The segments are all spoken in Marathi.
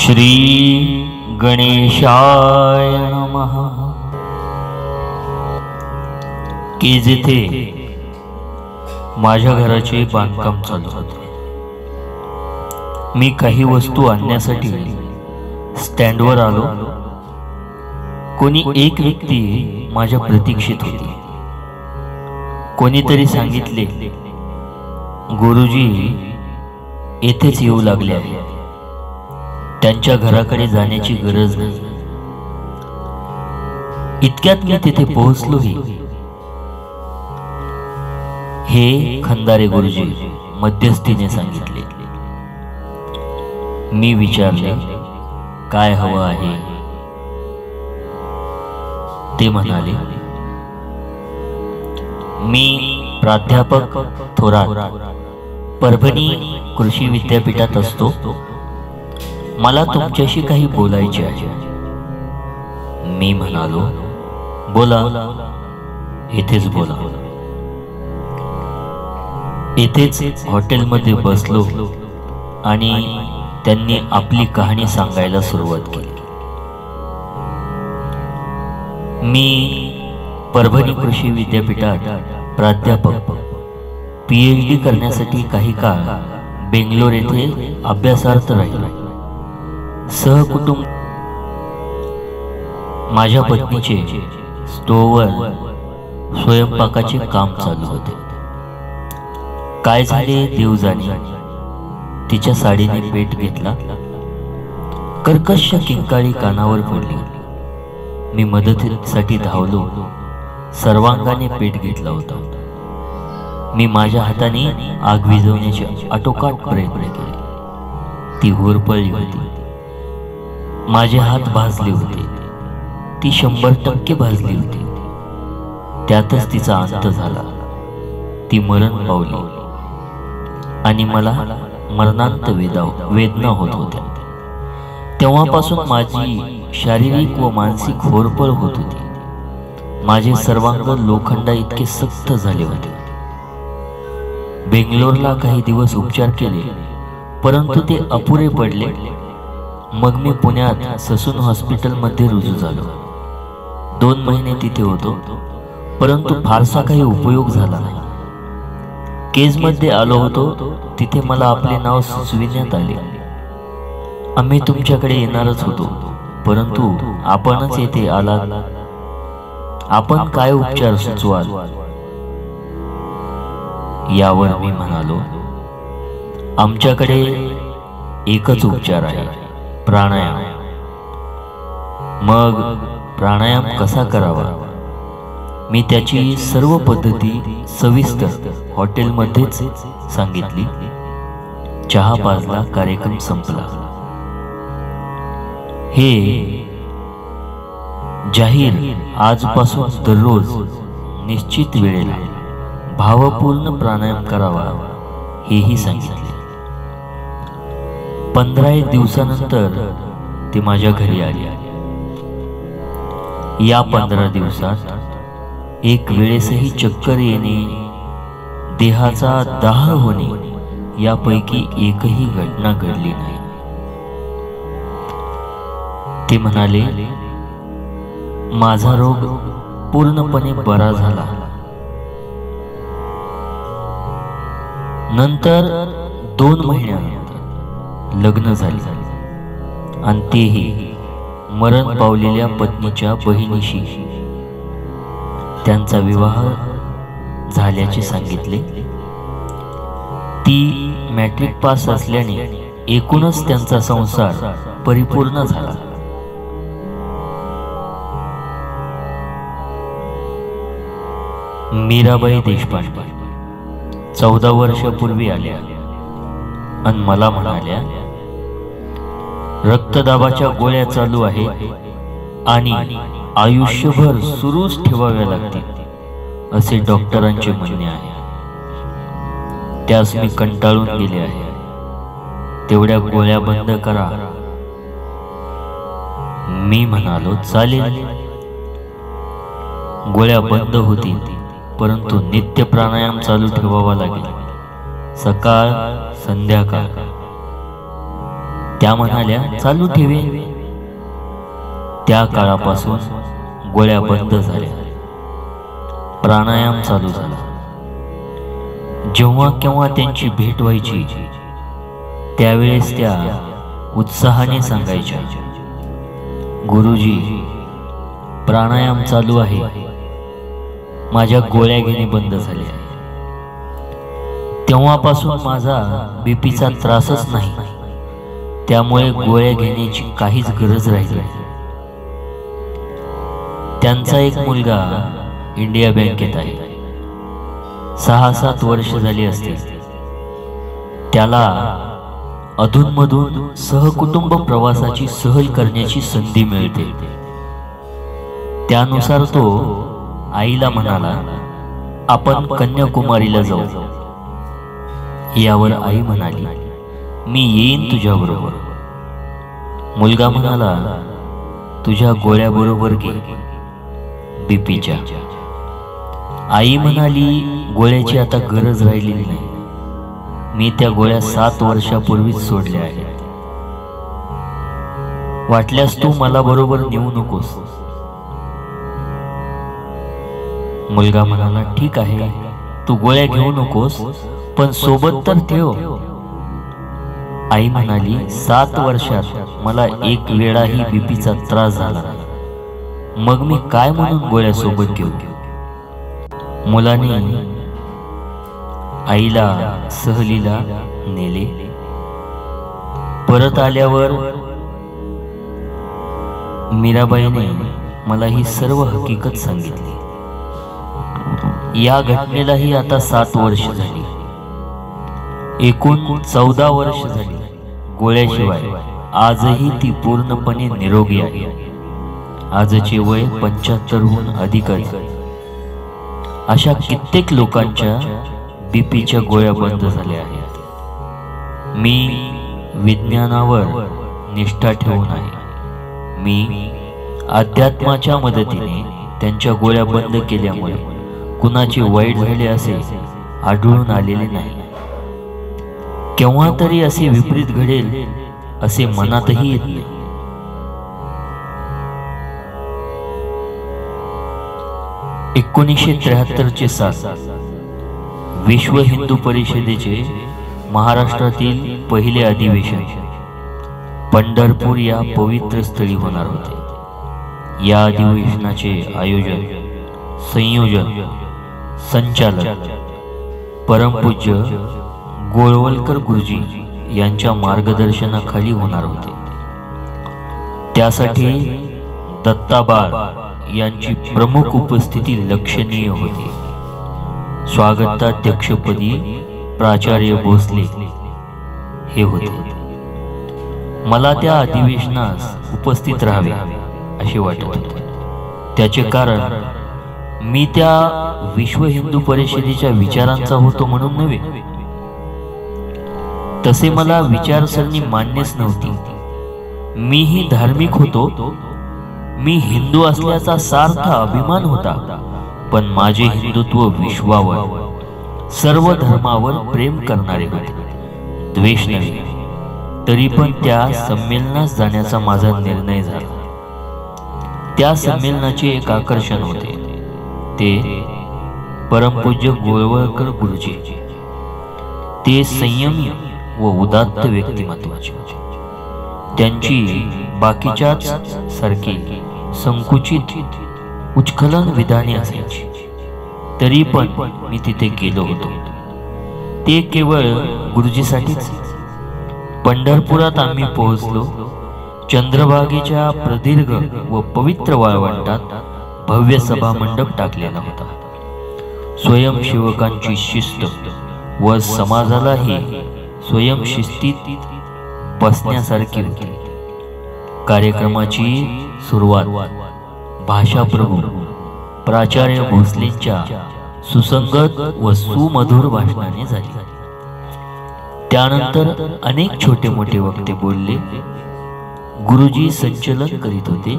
श्री गणेशाय नमः। की जिथे माझ्या घराचे बांधकाम चालू होते, मी काही वस्तू आणण्यासाठी स्टँडवर आलो। कोणी एक व्यक्ती माझ्या प्रतीक्षेत होती। कोणीतरी सांगितले, गुरुजी येथेच येऊ लागले आहे, त्यांच्या घराकडे जाण्याची गरज नाही। इतक्यात मी तिथे पोहोचलोही। हे खंदारे गुरुजी मध्यस्थीने सांगितले। मी विचारले, काय हवं आहे? ते म्हणाले, मी प्राध्यापक थोरात परभणी कृषी विद्यापीठात असतो, मला तुमच्याशी काही बोलायचे आहे। मी म्हणालो, बोला, इथेच बोला। इथेच हॉटेलमध्ये बसलो आणि त्यांनी आपली कहाणी सांगायला सुरुवात केली। मी परभणी कृषी विद्यापीठात प्राध्यापक PhD करण्यासाठी काही काळ बेंगलोर येथे अभ्यासार्थ राहिलो। सहकुटुंब माझ्या पत्नीचे स्टोव्हवर स्वयंपाकाचे काम चालू होते। काय झाले देव जाणे, तिच्या साडीने पेट घेतला, कर्कश किंकाळी कानावर पडली। मी मदतीसाठी धावलो, सर्वांगाने पेट घेतला होता। मी माझ्या हाताने आग विझवण्याचे आटोकाट प्रयत्न केले, ती होरपळली होती। माझे हात भाजले होते, ती 100% भाजली होती। त्यातच तिचा अंत झाला, ती मरण पावली आणि मला मरणांत वेदना होत होत्या। तेव्हापासून माझी शारीरिक व मानसिक होरपळ होत होती। माझे सर्वांग लोखंडा इतके सक्त झाले होते। बेंगलोरला काही दिवस उपचार केले, परंतु ते अपुरे पडले। मग मी पुण्यात ससून हॉस्पिटलमध्ये रुजू झालो। 2 महिने तिथे होतो, परंतु फारसा काही उपयोग झाला नाही। केजमध्ये आलो होतो, तिथे मला आपले नाव सुचविण्यात आले। आम्ही तुमच्याकडे येणारच होतो, परंतु आपणच येथे आलात। आपण काय उपचार सुचवाल? यावर मी म्हणालो, आमच्याकडे एकच उपचार आहे, प्राणायाम। मग प्राणायाम कसा करावा? मी त्याची सर्व पद्धती सविस्तर हॉटेलमध्येच सांगितली। चहा पाजला, कार्यक्रम संपला। हे जाहीर आजपासून दररोज निश्चित वेळेला भावपूर्ण प्राणायाम करावा, हेही सांगितले। 15 दिवसानंतर ते माझ्या घरी आले। या 15 दिवसात एक वेळेसही चक्कर येणे, देहाचा दाह होणे यापैकी एकही घटना घडली नाही। ते म्हणाले, माझा रोग पूर्णपणे बरा झाला। नंतर 2 महिन्यानंतर लग्न झाले आणि तेही मरण पावलेल्या पत्नीच्या बहिणीशी। त्यांचा विवाह झाल्याचे सांगितले। ती मॅट्रिक पास असल्याने एकूणच त्यांचा संसार परिपूर्ण झाला। मीराबाई देशपांडे 14 वर्षापूर्वी आल्या आणि मला म्हणाल्या, रक्तदाबाच्या गोळ्या चालू आहेत आणि आयुष्यभर सुरूच ठेवाव्या लागतील असे डॉक्टरांचे म्हणणे आहे। त्यास मी कंटाळून गेले आहे। तेवढ्या गोळ्या बंद करा। मी म्हणालो, चालेल। गोळ्या बंद होतील, परंतु नित्य प्राणायाम चालू ठेवावा लागेल, सकाळ संध्याकाळ। त्या म्हणाल्या, चालू ठेवे. त्या काळापासून गोळ्या बंद झाल्या. प्राणायाम चालू झाला. जेव्हा केव्हा त्यांची भेट व्हायची त्यावेळेस त्या उत्साहाने सांगायच्या, गुरुजी, प्राणायाम चालू आहे, माझ्या गोळ्या घेणे बंद झाले आहे. तेव्हापासून माझा बीपीचा त्रासच नाही, त्यामुळे गोळ्या घेण्याची काहीच गरज राहिली नाही. त्यांचा एक मुलगा इंडिया बँकेत आहे. 6-7 वर्ष झाली असतील. त्याला अधूनमधून सहकुटुंब प्रवासाची सहल करण्याची संधी मिळते. त्यानुसार तो आईला म्हणाला, आपण कन्याकुमारीला जाऊ. यावर आई म्हणाली, मी येईन तुझ्याबरोबर. मुलगा म्हणाला, तुझ्या गोळ्या बरोबर घे बीपीच्या. आई म्हणाली, गोळ्याची आता गरज राहिलेली नाही, मी त्या गोळ्या 7 वर्षापूर्वीच सोडल्या आहेत. वाटल्यास तू मला बरोबर नेऊ नकोस. मुलगा म्हणाला, ठीक आहे, तू गोळ्या घेऊ नकोस, पण सोबत तर ठेव. आई म्हणाली, 7 वर्षात मला एक वेळाही बीपीचा त्रास झाला नाही, मग मी काय म्हणून गोळ्या सोबत घेऊ. मुलाने आईला सहलीला नेले. परत आल्यावर मीराबाईने मला ही सर्व हकीकत सांगितली. या घटनेलाही आता 7 वर्ष झाली. एकूण 14 वर्ष झाली. गोळ्याशिवाय आजही ती पूर्णपणे निरोगी आहे. आजचे वय 75हून अधिक आहे. अशा कित्येक लोकांच्या बीपीच्या गोळ्या बंद झाल्या आहेत. मी विज्ञानावर निष्ठा ठेवून आहे. मी अध्यात्माच्या मदतीने त्यांच्या गोळ्या बंद केल्यामुळे कुणाचे वाईट झाले असे आढळून आलेले नाही. केव्हा तरी असे विपरीत घडेल असे मनातही येत नाही. – 1973 साल विश्व हिंदू परिषदेचे महाराष्ट्रातील पहिले अधिवेशन पंढरपूर या पवित्र स्थळी होणार होते. या अधिवेशनाचे आयोजन, संयोजन, संचालक परमपूज्य गोळवलकर गुरुजी यांच्या मार्गदर्शनाखाली होणार होते. त्यासाठी दत्ताबाळ यांची प्रमुख उपस्थिती लक्षणीय होती. स्वागताध्यक्षपदी प्राचार्य भोसले हे होते. मला त्या अधिवेशनास उपस्थित राहावे असे वाटत होते. त्याचे कारण मी त्या विश्व हिंदू परिषदेच्या विचारांचा होतो म्हणून नव्हे. तसे मला विचारसरणी मान्यच नव्हती. मीही धार्मिक होतो. मी हिंदू असल्याचा सार्थ अभिमान होता. पण माझे हिंदुत्व विश्वावर, सर्व धर्मावर प्रेम करणारे होते, द्वेष नव्हे. तरी पण त्या संमेलनास जाण्याचा माझा निर्णय झाला. त्या संमेलनाचे एक आकर्षण होते, ते परमपूज्य गोळवलकर गुरुजी. ते संयमी व उदात्त व्यक्तिमत्वाचे. त्यांची बाकीच्याच सारखी संकुचित उच्चखलन विधाने असायची. तरी पण मी तिथे गेलो होतो, ते केवळ गुरुजीसाठीच. पंढरपुरात आम्ही पोहोचलो. चंद्रभागेच्या प्रदीर्घ व पवित्र वाळवंटात भव्य सभा मंडप टाकलेला होता. स्वयंसेवकांची शिस्त व समाजालाही स्वयंशिस्तीत बसण्यासारखी होती. कार्यक्रमाची सुरुवात भाषाप्रभू प्राचार्य भोसलेंच्या सुसंगत व सुमधुर भाषणाने झाली. त्यानंतर अनेक छोटे मोठे वक्ते बोलले. गुरुजी संचलन करीत होते.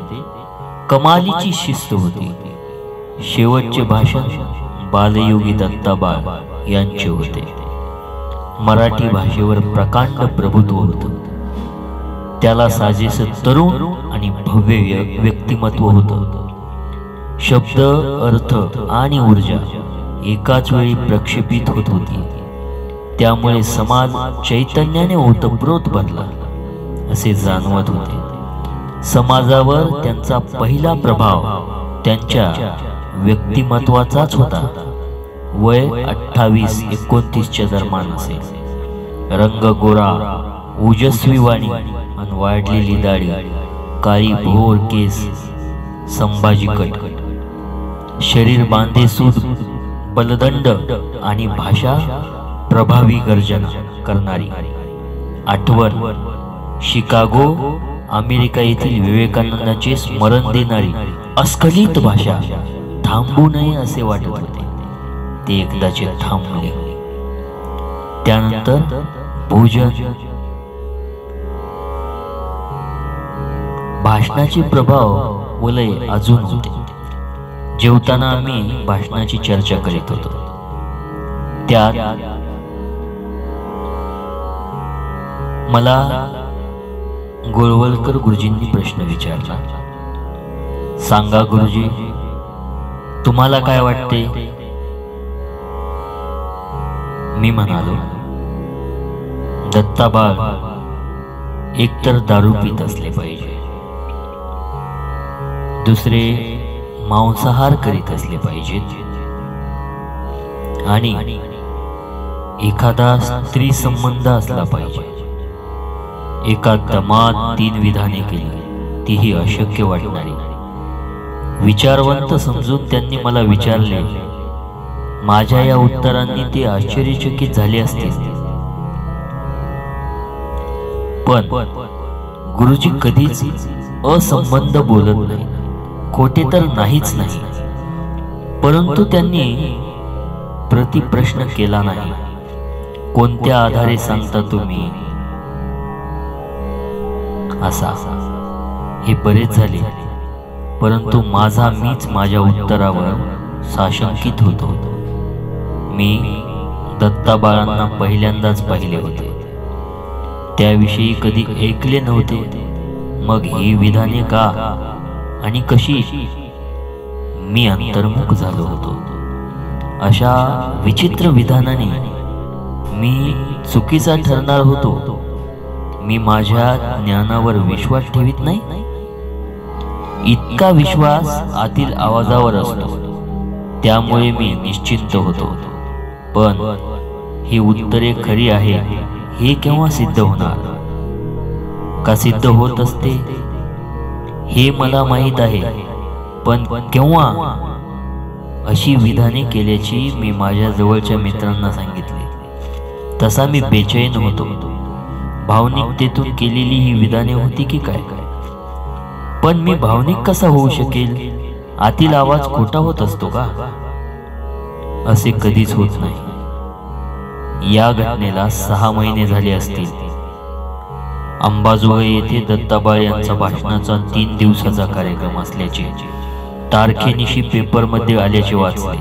कमालीची शिस्त होती. शेवटचे भाषण बालयोगी दत्ताबाळ यांचे होते. मराठी भाषेवर प्रकांड प्रभुत्व होतं. त्याला साजेस तरुण आणि भव्य व्यक्तिमत्व होतं. शब्द, अर्थ आणि ऊर्जा एकाच वेळी प्रक्षेपित होत होती. त्यामुळे समाज चैतन्याने ओतप्रोत बनला असे जाणवत होते. समाजावर त्यांचा पहिला प्रभाव त्यांच्या व्यक्तिमत्वाचाच होता. वय 28-29च्या दरम्यान असेल. रंग गोरा, ओजस्वी वाणी आणि वाढलेली दाढी, काळी भोर केस, संभाजी कट, शरीर बांधेसूद, बलदंड आणि भाषा प्रभावी गर्जना करणारी. आठवण शिकागो, अमेरिका येथील विवेकानंदांचे स्मरण देणारी अस्खलित भाषा. थांबू नये असे वाटत होते. ते एकदाचे थांबले. त्यानंतर भोजन. भाषणाचे प्रभाव वलय अजून होते. जेवताना आम्ही भाषणाची चर्चा करीत होतो. त्यात मला गोळवलकर गुरुजींनी प्रश्न विचारला. सांगा गुरुजी, तुम्हाला काय वाटते? मी म्हणालो, दत्ताबाळ एकतर दारू पीत असले पाहिजे, दुसरे मांसाहार करीत असले पाहिजेत आणि एखादा स्त्री संबंध असला पाहिजे. एका दमात 3 विधाने केली, तीही अशक्य वाटणारी. विचारवंत समजून त्यांनी मला विचारले. माझ्या या उत्तरांनी ते आश्चर्यचकित झाले असतील. पण गुरुजी कधीच असंबंध बोलत नाही. खोटे तर नाहीच नाही, परंतु त्यांनी प्रतिप्रश्न केला नाही. कोणत्या आधारे सांगता तुम्ही असा? हे बरेच झाले, परंतु मीच माझ्या उत्तरावर साशंकित होतो. मी दत्ताबाळांना पहिल्यांदाच पाहिले होते. त्याविषयी कधी ऐकले नव्हते. मग ही विधाने का आणि कशी? मी अंतर्मुख झालो होतो. अशा विचित्र विधानाने मी चुकीचा ठरणार होतो. मी माझ्या ज्ञानावर विश्वास ठेवित नाही. इतका विश्वास आतील आवाजावर असतो, त्यामुळे मी निश्चिंत होतो. पण ही उत्तरे खरी आहे हे केव्हा सिद्ध होणार? का सिद्ध होत असते हे मला माहीत आहे, पण केव्हा? अशी विधाने केल्याची मी माझ्या जवळच्या मित्रांना सांगितले. तसा मी बेचैन होतो. भावनिकतेतून केलेली ही विधाने होती की काय? पण मी भावनिक कसा होऊ शकेल? आतील आवाज खोटा होत असतो का? असे कधीच होत नाही. या घटनेला 6 महिने झाले असतील. अंबाजोगाई येथे दत्ताबाळ यांचा भाषणाचा 3 दिवसाचा कार्यक्रम असल्याचे तारखेनिशी पेपरमध्ये आल्याचे वाचले.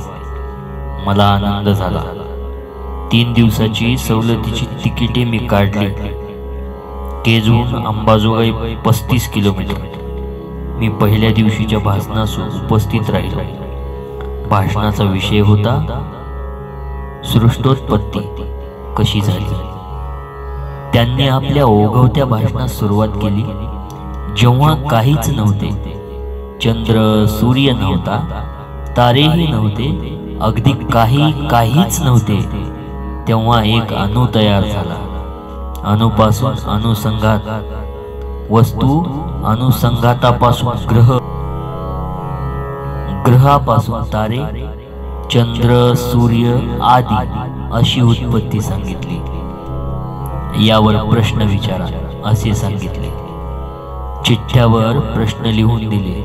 मला आनंद झाला. 3 दिवसाची सवलतीची तिकिटे मी काढली. केजहून अंबाजोगाई 35 किलोमीटर. मी पहिल्या दिवशीच्या भाषणास उपस्थित राहिलो. भाषणाचा विषय होता सृष्टोत्पत्ती कशी झाली. त्यांनी आपल्या ओघवत्या भाषणास सुरुवात केली. जेव्हा काहीच नव्हते, चंद्र सूर्य नव्हता, तारेही नव्हते, अगदी काहीच नव्हते, तेव्हा एक अणु तयार झाला. अणुपासून अनुसंघात वस्तू, अनुसंघातापासून ग्रह, ग्रहापासून तारे, चंद्र, सूर्य आदी अशी उत्पत्ती सांगितली. यावर प्रश्न विचारा असे सांगितले. चिठ्ठ्यावर प्रश्न लिहून दिले.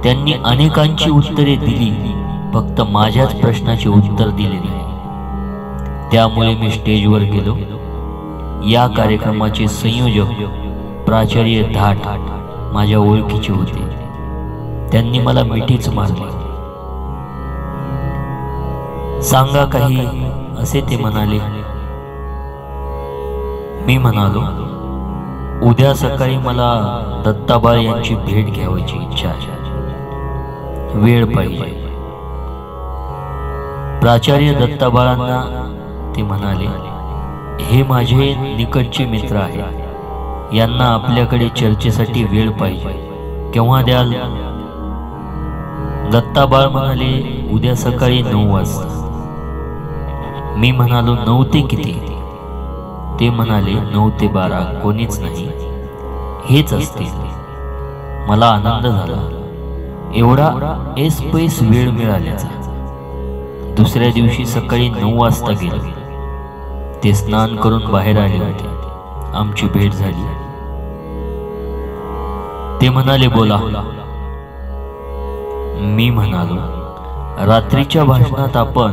त्यांनी अनेकांची उत्तरे दिली, फक्त माझ्याच प्रश्नाचे उत्तर दिले नाही. त्यामुळे मी स्टेजवर गेलो. या कार्यक्रमाचे संयोजक प्राचार्य धाट माझ्या ओळखीचे होते. त्यांनी मला मिठीच मारली. सांगा काही, असे ते म्हणाले. मी म्हणालो, उद्या सकाळी मला दत्ताबाळ यांची भेट घ्यायची इच्छा आहे. वेळ पाहिजे. प्राचार्य दत्ताबाळांना ते म्हणाले, हे माझे निकटचे मित्र आहेत, यांना आपल्याकडे चर्चेसाठी वेळ पाहिजे, केव्हा द्याल? दत्ताबाळ म्हणाले, उद्या सकाळी 9 वाजता. मी म्हणालो, 9 ते किती? ते म्हणाले, 9 ते 12. कोणीच नाही, हेच असतील. मला आनंद झाला, एवढा ऐसपैस वेळ मिळाल्याचा. दुसऱ्या दिवशी सकाळी 9 वाजता गेलो. ते स्नान करून बाहेर आले होते. आमची भेट झाली. ते म्हणाले, बोला. मी म्हणालो, रात्रीच्या भाषणात आपण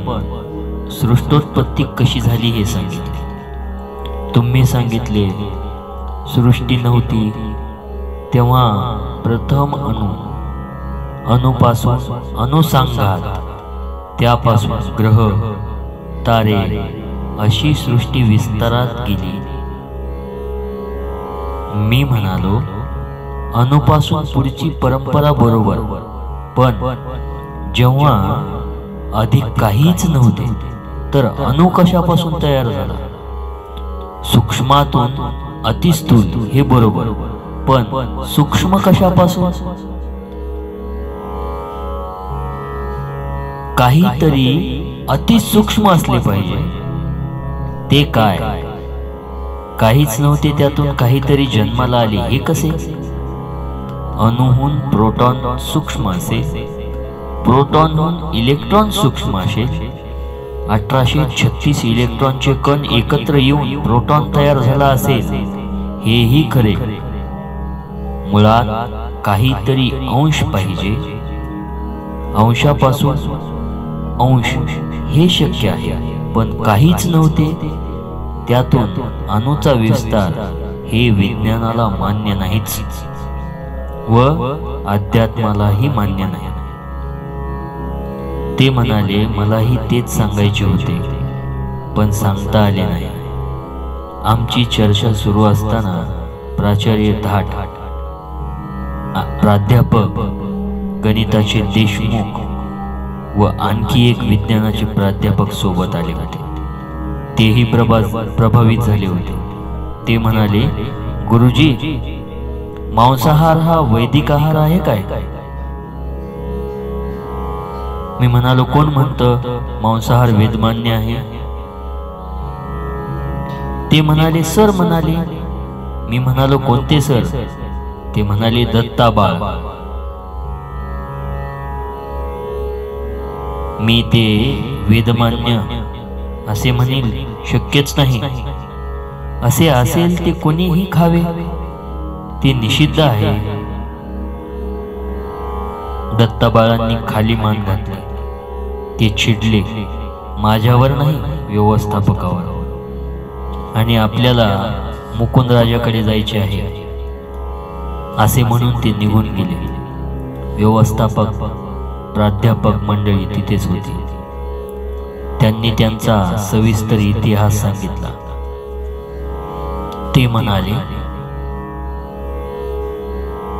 सृष्टोत्पत्ती कशी झाली हे सांगितले. तुम्ही सांगितले सृष्टी नव्हती तेव्हा प्रथम अणुपासून अणुसंघात, त्यापासून ग्रह तारे अशी सृष्टी विस्तारात गेली. मी म्हणालो, अणुपासून पुढची परंपरा बरोबर, पण जेव्हा अधिक काहीच नव्हते तर अणु कशापासून तयार झाला? सूक्ष्मातून अतिस्थूल हे बरोबर, पण सूक्ष्म कशापासून? काहीतरी अतिसूक्ष्म असले पाहिजे. ते काय? काहीच नव्हते, त्यातून काहीतरी जन्माला आले. हे कसे? अणुहून प्रोटॉन सूक्ष्म असेल, प्रोटॉनहून इलेक्ट्रॉन सूक्ष्म असेल. 1836 इलेक्ट्रॉनचे कण एकत्र येऊन प्रोटॉन तयार झाला असेल. हेही खरे. मुळात काहीतरी अंश पाहिजे. अंशापासून अंश हे शक्य आहे, पण काहीच नव्हते, त्यातून अणुचा विस्तार हे विज्ञानाला मान्य नाहीच व अध्यात्मालाही मान्य नाही. ते म्हणाले, मलाही तेच सांगायचे होते, पण सांगता आले नाही. आमची चर्चा सुरू असताना प्राचार्य धाट, प्राध्यापक गणिताचे देशमुख व आणखी एक विज्ञानाचे प्राध्यापक सोबत आले होते. तेही प्रभावित झाले होते. ते म्हणाले, गुरुजी, मांसाहार हा वैदिक आहार आहे काय? मी म्हणालो, कोण म्हणतं मांसाहार वेदमान्य आहे? ते म्हणाले, सर म्हणाले. मी म्हणालो, कोणते सर? ते म्हणाले, दत्ताबाळ. मी ते वेदमान्य असे म्हणेल शक्यच नाही. असे असेल ते कोणीही खावे, ते निषिद्ध आहे. दत्ताबाळांनी खाली मान घातली. ते चिडले, माझ्यावर नाही, व्यवस्थापकावर. आणि आपल्याला मुकुंदराजाकडे जायचे आहे असे म्हणून ते निघून गेले. व्यवस्थापक प्राध्यापक मंडळी तिथेच होती. त्यांनी त्यांचा सविस्तर इतिहास सांगितला. ते म्हणाले,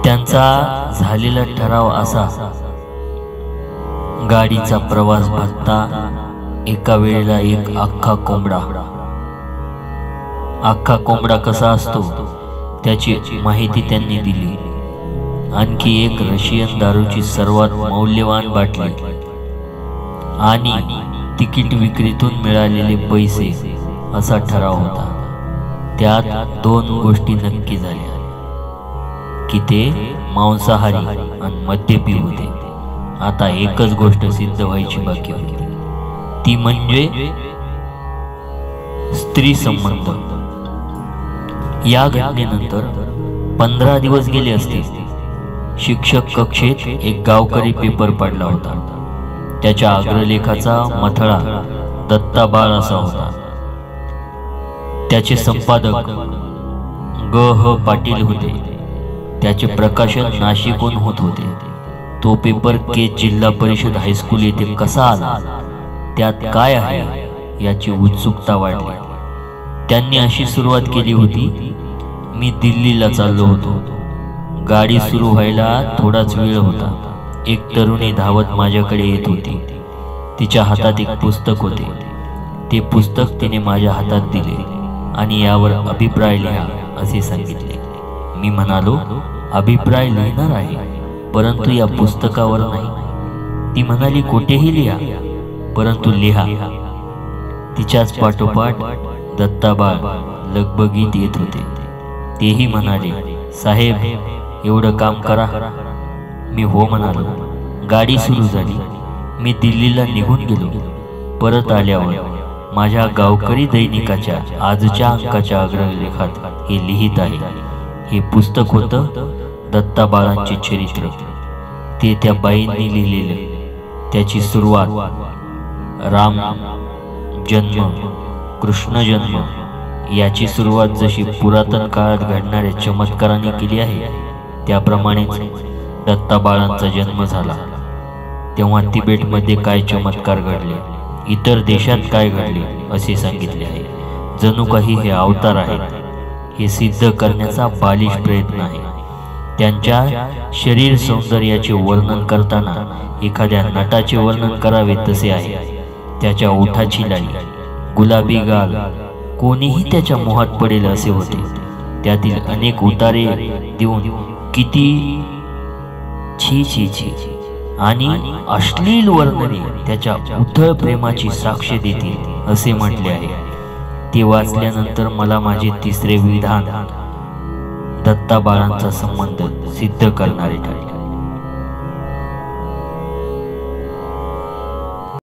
त्यांचा झालेला ठराव असा, गाडीचा प्रवास भत्ता एका वेळेला एक अख्खा कोंबडा कसा असतो त्याची माहिती त्यांनी दिली. आणखी एक रशियन दारूची सर्वात मौल्यवान बाटली आणि तिकीट विक्रीतून मिळालेले पैसे असा ठराव होता. त्यात 2 गोष्टी नक्की झाल्या की ते मांसाहारी आणि मद्यपी होते. आता एकच गोष्ट सिद्ध व्हायची बाकी होती, ती म्हणजे स्त्री संबंध. या घटनेनंतर 15 दिवस गेले असतील. शिक्षक कक्षेत एक गावकरी पेपर पडला होता. त्याच्या अग्रलेखाचा मथळा दत्ताबाळ असा होता. त्याचे संपादक ग.ह. पाटील होते. त्याचे प्रकाशन नाशिकहून होत होते. तो पेपर केज जिल्हा परिषद हायस्कूल येथे कसा आला, त्यात काय आहे याची उत्सुकता वाढली. त्यांनी अशी सुरुवात केली होती, मी दिल्लीला चाललो होतो. गाडी सुरू व्हायला थोडाच वेळ होता. एक तरुणी धावत माझ्याकडे येत होती. तिच्या हातात एक पुस्तक होते. ते पुस्तक तिने माझ्या हातात दिले आणि यावर अभिप्राय लिहा असे सांगितले. मी म्हणालो, अभिप्राय लिहिणार आहे, परंतु या पुस्तकावर नाही. ती म्हणाली, कोठेही लिहा, परंतु लिहा. तिच्याच पाठोपाठ दत्ताबाळ लगबगीत येत होते. तेही म्हणाले, साहेब एवढं काम करा. मी हो म्हणालो. गाडी सुरू झाली. मी दिल्लीला निघून गेलो. परत आल्यावर माझ्या गावकरी दैनिकाच्या आजच्या अंकाच्या अग्रलेखात हे लिहित आहे. हे पुस्तक होतं दत्ताबाळांचे चरित्र. ते त्या बाईंनी लिहिलेलं. त्याची सुरुवात राम जन्म, कृष्ण जन्म याची सुरुवात जशी पुरातन काळात घडणाऱ्या चमत्काराने केली आहे, त्याप्रमाणेच दत्ताबाळांचा जन्म झाला तेव्हा तिबेटमध्ये काय चमत्कार घडले, इतर देशात काय घडले असे सांगितले आहे. जणू काही हे अवतार आहेत. हे सिद्ध करण्याचा बालिश प्रयत्न आहे. त्यांच्या शरीर सौंदर्याचे वर्णन करताना एखाद्या नटाचे वर्णन करावे तसे आहे. त्याच्या ओठाची लाई, गुलाबी गाल, कोणीही त्याच्या मोहात पडेल असे होते. त्यातील अनेक उतारे देऊन किती छी छी छी आणि अश्लील वर्णने त्याच्या उथळ प्रेमाची साक्ष देतील असे म्हटले आहे. ते वाचल्यानंतर मला माझे तिसरे विधान दत्ताबाळांचा संबंध सिद्ध करणारे ठरले.